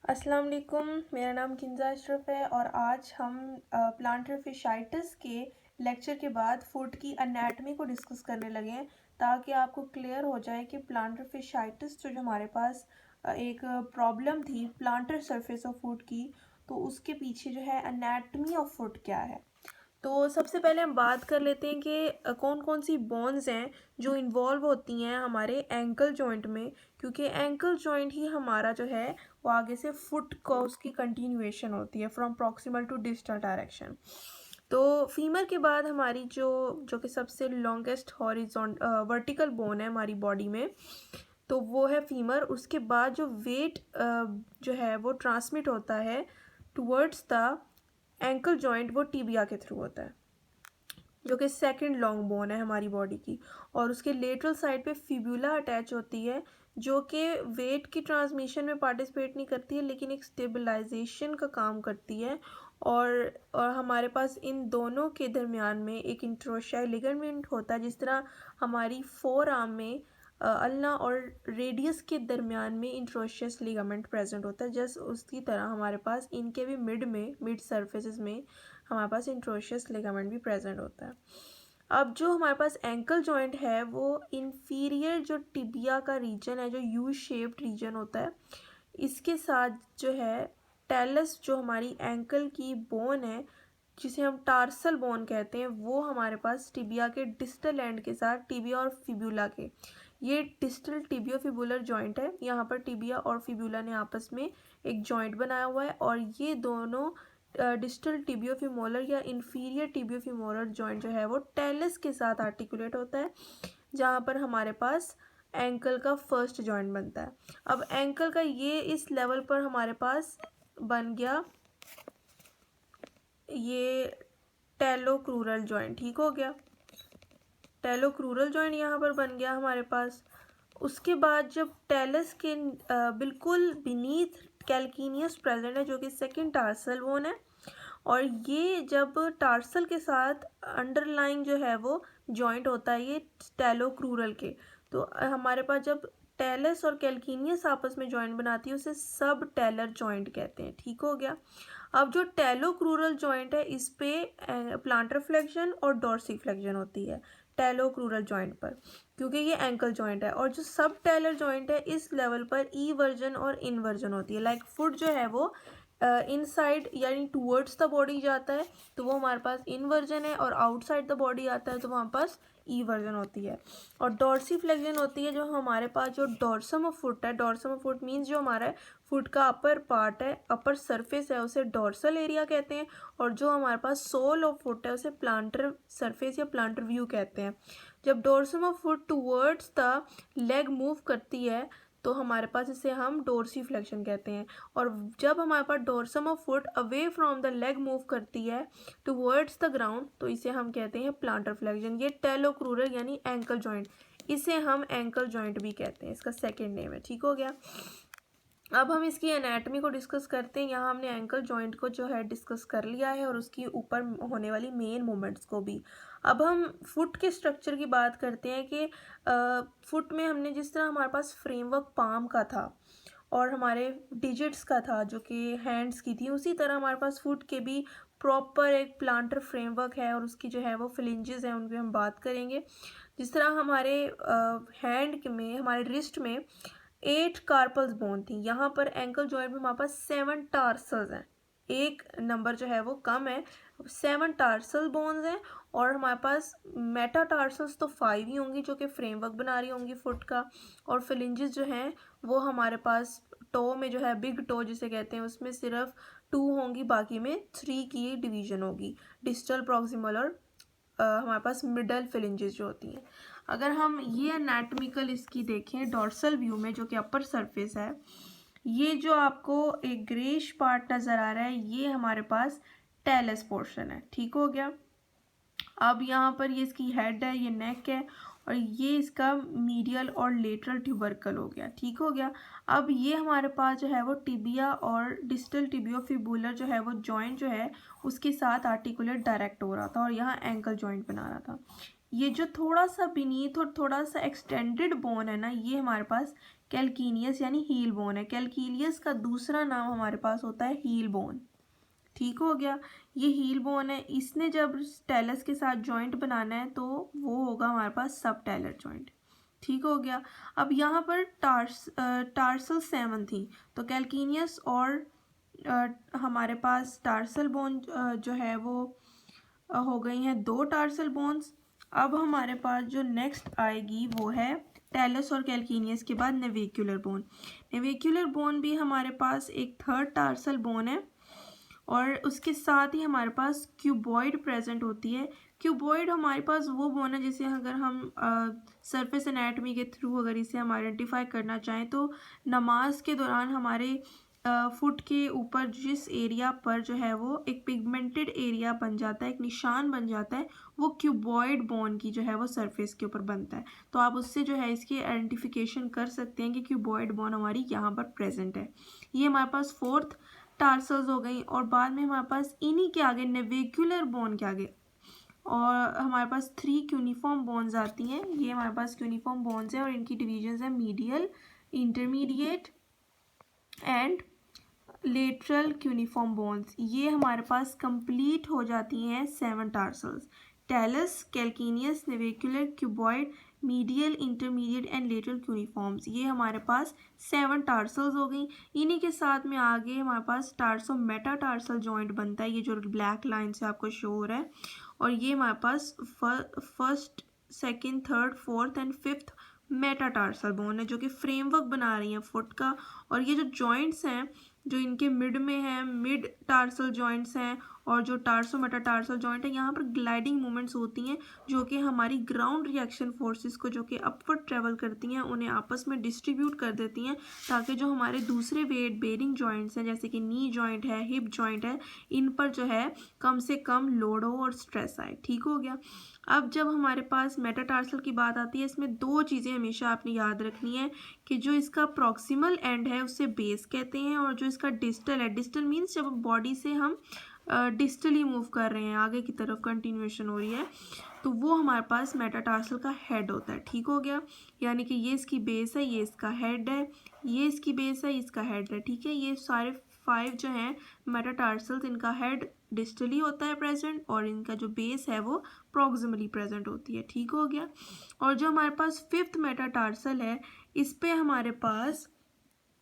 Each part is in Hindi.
अस्सलाम वालेकुम। मेरा नाम किंज़ा अशरफ है और आज हम प्लांटर फिशाइटिस के लेक्चर के बाद फुट की एनाटमी को डिस्कस करने लगे हैं ताकि आपको क्लियर हो जाए कि प्लांटर फिशाइटिस जो हमारे पास एक प्रॉब्लम थी प्लांटर सरफेस ऑफ फुट की, तो उसके पीछे जो है एनाटमी ऑफ फुट क्या है। तो सबसे पहले हम बात कर लेते हैं कि कौन कौन सी बोन्स हैं जो इन्वॉल्व होती हैं हमारे एंकल जॉइंट में, क्योंकि एंकल जॉइंट ही हमारा जो है वो आगे से फुट को उसकी कंटिन्यूएशन होती है from proximal to distal direction. तो फीमर के बाद हमारी जो जो कि सबसे लॉन्गेस्ट वर्टिकल बोन है हमारी बॉडी में, तो वो है फीमर। उसके बाद जो वेट जो है वो ट्रांसमिट होता है टुवर्ड्स द एंकल जॉइंट, वो टीबिया के थ्रू होता है, जो कि सेकंड लॉन्ग बोन है हमारी बॉडी की। और उसके लेटरल साइड पे फिब्यूला अटैच होती है, जो कि वेट की ट्रांसमिशन में पार्टिसिपेट नहीं करती है लेकिन एक स्टेबलाइजेशन का काम करती है। और हमारे पास इन दोनों के दरमियान में एक इंट्रोशाई लिगामेंट होता है, जिस तरह हमारी फोर आर्म में अल्ना और रेडियस के दरमियान में इंट्रोशियस लिगामेंट प्रेजेंट होता है। जस्ट उसकी तरह हमारे पास इनके भी मिड सरफेसेस में हमारे पास इंट्रोशियस लिगामेंट भी प्रेजेंट होता है। अब जो हमारे पास एंकल जॉइंट है वो इंफीरियर जो टिबिया का रीजन है, जो यू शेप्ड रीजन होता है, इसके साथ जो है टेलस जो हमारी एंकल की बोन है, जिसे हम टार्सल बोन कहते हैं, वो हमारे पास टिबिया के डिस्टल एंड के साथ टिबिया और फिब्यूला के, ये डिस्टल टिबियो फिबुलर जॉइंट है। यहाँ पर टिबिया और फिब्यूला ने आपस में एक जॉइंट बनाया हुआ है और ये दोनों डिस्टल टिबियोफिमोलर या इंफीरियर टिबियोफिमोलर जॉइंट जो है वो टेलस के साथ आर्टिकुलेट होता है, जहाँ पर हमारे पास एंकल का फर्स्ट जॉइंट बनता है। अब एंकल का ये इस लेवल पर हमारे पास बन गया ये टेलोक्रूरल जॉइंट, ठीक हो गया। टेलोक्रूरल जॉइंट यहाँ पर बन गया हमारे पास। उसके बाद जब टेलस के बिल्कुल बीनीथ कैल्किनियस प्रेजेंट है, जो कि सेकंड टार्सल बोन है, और ये जब टार्सल के साथ अंडरलाइंग जो है वो जॉइंट होता है ये टेलोक्रूरल के, तो हमारे पास जब टेलस और कैल्किनियस आपस में जॉइंट बनाती है उसे सब टेलर जॉइंट कहते हैं, ठीक हो गया। अब जो टेलोक्रूरल जॉइंट है इस पे प्लांटर फ्लेक्शन और डॉर्सी फ्लेक्शन होती है टेलोक्रूरल जॉइंट पर, क्योंकि ये एंकल जॉइंट है। और जो सब टेलर जॉइंट है इस लेवल पर ई वर्जन और इनवर्जन होती है। लाइक फुट जो है वो इनसाइड यानी टूवर्ड्स द बॉडी जाता है तो वो हमारे पास इनवर्जन है, और आउटसाइड द बॉडी आता है तो वहाँ पास ई वर्जन होती है। और डॉर्सी फ्लेक्शन होती है जो हमारे पास जो डॉर्सम ऑफ फुट है, डॉर्सम ऑफ फुट मीन्स जो हमारा फुट का अपर पार्ट है, अपर सरफेस है, उसे डॉर्सल एरिया कहते हैं। और जो हमारे पास सोल ऑफ फुट है उसे प्लांटर सरफेस या प्लांटर व्यू कहते हैं। जब dorsum of foot towards the leg move करती है तो हमारे पास इसे हम डोर्सी फ्लेक्शन कहते हैं। और जब हमारे पास dorsum of foot away from the leg move करती है टूवर्ड्स द ग्राउंड तो इसे हम कहते हैं प्लांटर फ्लेक्शन। ये टेलोक्रूरल यानी एंकल जॉइंट, इसे हम एंकल जॉइंट भी कहते हैं, इसका सेकेंड नेम है, ठीक हो गया। अब हम इसकी एनाटमी को डिस्कस करते हैं। यहाँ हमने एंकल जॉइंट को जो है डिस्कस कर लिया है और उसकी ऊपर होने वाली मेन मूवमेंट्स को भी। अब हम फुट के स्ट्रक्चर की बात करते हैं कि फुट में हमने जिस तरह हमारे पास फ्रेमवर्क पाम का था और हमारे डिजिट्स का था जो कि हैंड्स की थी, उसी तरह हमारे पास फुट के भी प्रॉपर एक प्लांटर फ्रेमवर्क है और उसकी जो है वो फ्लिंजेस हैं उन पर हम बात करेंगे। जिस तरह हमारे हैंड में, हमारे रिस्ट में 8 कार्पल्स बोन थी, यहाँ पर एंकल जॉइंट में हमारे पास 7 टार्सल्स हैं, एक नंबर जो है वो कम है, 7 टार्सल बोन्स हैं। और हमारे पास मेटा टार्सल्स तो 5 ही होंगी जो कि फ्रेमवर्क बना रही होंगी फुट का। और फिलिंजेस जो हैं वो हमारे पास टो में जो है बिग टो जिसे कहते हैं उसमें सिर्फ 2 होंगी, बाकी में 3 की डिवीजन होगी, डिस्टल, प्रॉक्सिमल और हमारे पास मिडल फिलिंजेस जो होती हैं। अगर हम ये एनाटॉमिकल इसकी देखें डॉर्सल व्यू में जो कि अपर सरफेस है, ये जो आपको एक ग्रेश पार्ट नज़र आ रहा है ये हमारे पास टेलस पोर्शन है, ठीक हो गया। अब यहाँ पर ये इसकी हेड है, ये नेक है, और ये इसका मीडियल और लेटरल ट्यूबरकल हो गया, ठीक हो गया। अब ये हमारे पास जो है वो टिबिया और डिस्टल टिबियोफिबुलर जो है वो जॉइंट जो है उसके साथ आर्टिकुलेट डायरेक्ट हो रहा था और यहाँ एंकल जॉइंट बना रहा था। ये जो थोड़ा सा बीनीथ और थोड़ा सा एक्सटेंडेड बोन है ना, ये हमारे पास कैल्किनियस यानी हील बोन है। कैल्किलियस का दूसरा नाम हमारे पास होता है हील बोन। ठीक हो गया, ये हील बोन है। इसने जब टेलस के साथ जॉइंट बनाना है तो वो होगा हमारे पास सब टेलर जॉइंट। ठीक हो गया। अब यहाँ पर टार्सल 7 थी, तो कैल्किनियस और हमारे पास टार्सल बोन जो है वो हो गई हैं 2 टार्सल बोन्स। अब हमारे पास जो नेक्स्ट आएगी वो है टेलस और कैल्किनियस के बाद नेविक्युलर बोन। नेविक्युलर बोन भी हमारे पास एक थर्ड टार्सल बोन है और उसके साथ ही हमारे पास क्यूबॉइड प्रेजेंट होती है। क्यूबॉइड हमारे पास वो बोन है जिसे अगर हम सरफेस एनाटमी के थ्रू अगर इसे हम आइडेंटिफाई करना चाहें तो नमाज के दौरान हमारे फुट के ऊपर जिस एरिया पर जो है वो एक पिगमेंटेड एरिया बन जाता है, एक निशान बन जाता है, वो क्यूबॉइड बोन की जो है वो सरफेस के ऊपर बनता है। तो आप उससे जो है इसकी आइडेंटिफिकेशन कर सकते हैं कि क्यूबॉइड बोन हमारी यहाँ पर प्रेजेंट है। ये हमारे पास फोर्थ टार्सल्स हो गई और बाद में हमारे पास इन्हीं के आगे नेविक्युलर बोन के आगे और हमारे पास 3 क्यूनिफॉर्म बोन्स आती हैं। ये हमारे पास क्यूनिफॉर्म बोन्स हैं और इनकी डिविजन्स हैं medial, intermediate and lateral cuneiform bones. ये हमारे पास कंप्लीट हो जाती हैं 7 tarsals. Talus, calcaneus, navicular, cuboid, medial, intermediate and lateral cuneiforms, ये हमारे पास 7 टार्सल्स हो गई। इन्हीं के साथ में आगे हमारे पास टार्सो मेटाटार्सल जॉइंट बनता है, ये जो ब्लैक लाइन से आपको शो हो रहा है। और ये हमारे पास first, second, third, fourth and fifth metatarsal bone है जो कि फ्रेमवर्क बना रही हैं फुट का। और ये जो जॉइंट्स हैं जो इनके मिड में है, मिड टार्सल जॉइंट्स हैं और जो टार्सो मेटाटार्सल जॉइंट है, यहाँ पर ग्लाइडिंग मूवमेंट्स होती हैं जो कि हमारी ग्राउंड रिएक्शन फोर्सेस को जो कि अपवर्ड ट्रेवल करती हैं उन्हें आपस में डिस्ट्रीब्यूट कर देती हैं ताकि जो हमारे दूसरे वेट बेरिंग जॉइंट्स हैं जैसे कि नी जॉइंट है, हिप जॉइंट है, इन पर जो है कम से कम लोड हो और स्ट्रेस आए। ठीक हो गया। अब जब हमारे पास मेटाटार्सल की बात आती है, इसमें 2 चीज़ें हमेशा आपने याद रखनी है कि जो इसका प्रॉक्सिमल एंड है उसे बेस कहते हैं और जो इसका डिस्टल है, डिस्टल मीन्स जब बॉडी से हम डिस्टली मूव कर रहे हैं, आगे की तरफ कंटिन्यूएशन हो रही है, तो वो हमारे पास मेटाटार्सल का हेड होता है। ठीक हो गया, यानी कि ये इसकी बेस है, ये इसका हेड है, ये इसकी बेस है, इसका हेड है। ठीक है, ये सारे 5 जो हैं मेटाटार्सल्स, इनका हेड डिस्टली होता है प्रेजेंट और इनका जो बेस है वो प्रॉक्सिमली प्रेजेंट होती है। ठीक हो गया। और जो हमारे पास 5th मेटाटार्सल है, इस पे हमारे पास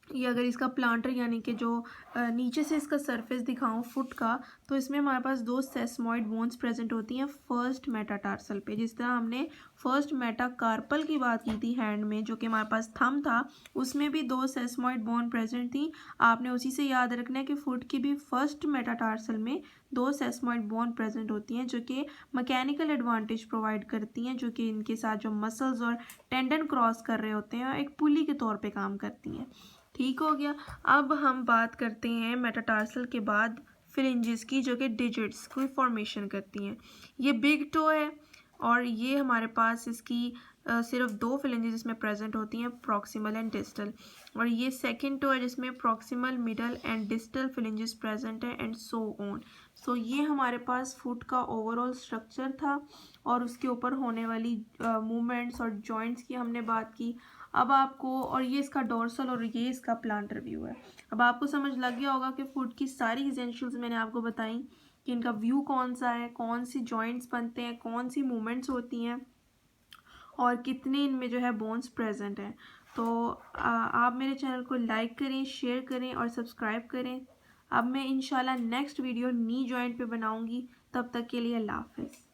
ये अगर इसका प्लांटर यानी कि जो नीचे से इसका सरफेस दिखाऊं फुट का, तो इसमें हमारे पास 2 सेस्मॉइड बोन्स प्रेजेंट होती हैं फर्स्ट मेटाटार्सल पे। जिस तरह हमने फर्स्ट मेटाकार्पल की बात की थी हैंड में जो कि हमारे पास थंब था, उसमें भी 2 सेस्मॉइड बोन प्रेजेंट थी। आपने उसी से याद रखना है कि फुट की भी फर्स्ट मेटाटार्सल में 2 सेस्मॉइड बोन प्रेजेंट होती हैं जो कि मैकेनिकल एडवांटेज प्रोवाइड करती हैं, जो कि इनके साथ जो मसल्स और टेंडन क्रॉस कर रहे होते हैं एक पुली के तौर पे काम करती हैं। ठीक हो गया। अब हम बात करते हैं मेटाटार्सल के बाद फ्रिंजेस की जो कि डिजिट्स की फॉर्मेशन करती हैं। ये बिग टो है और ये हमारे पास इसकी सिर्फ 2 फ्रिंजेस इसमें प्रेजेंट होती हैं, प्रॉक्सिमल एंड डिस्टल। और ये सेकंड टो है जिसमें proximal, middle and distal fringes present है एंड सो ऑन। सो ये हमारे पास फुट का ओवरऑल स्ट्रक्चर था और उसके ऊपर होने वाली मूवमेंट्स और जॉइंट्स की हमने बात की। अब आपको, और ये इसका डोर्सल और ये इसका प्लांटर व्यू है। अब आपको समझ लग गया होगा कि फुट की सारी एसेंशियल्स मैंने आपको बताई कि इनका व्यू कौन सा है, कौन सी जॉइंट्स बनते हैं, कौन सी मूवमेंट्स होती हैं और कितने इनमें जो है बोन्स प्रेजेंट हैं। तो आप मेरे चैनल को लाइक करें, शेयर करें और सब्सक्राइब करें। अब मैं इंशाल्लाह नेक्स्ट वीडियो नी जॉइंट पे बनाऊंगी। तब तक के लिए अल्लाह हाफिज़।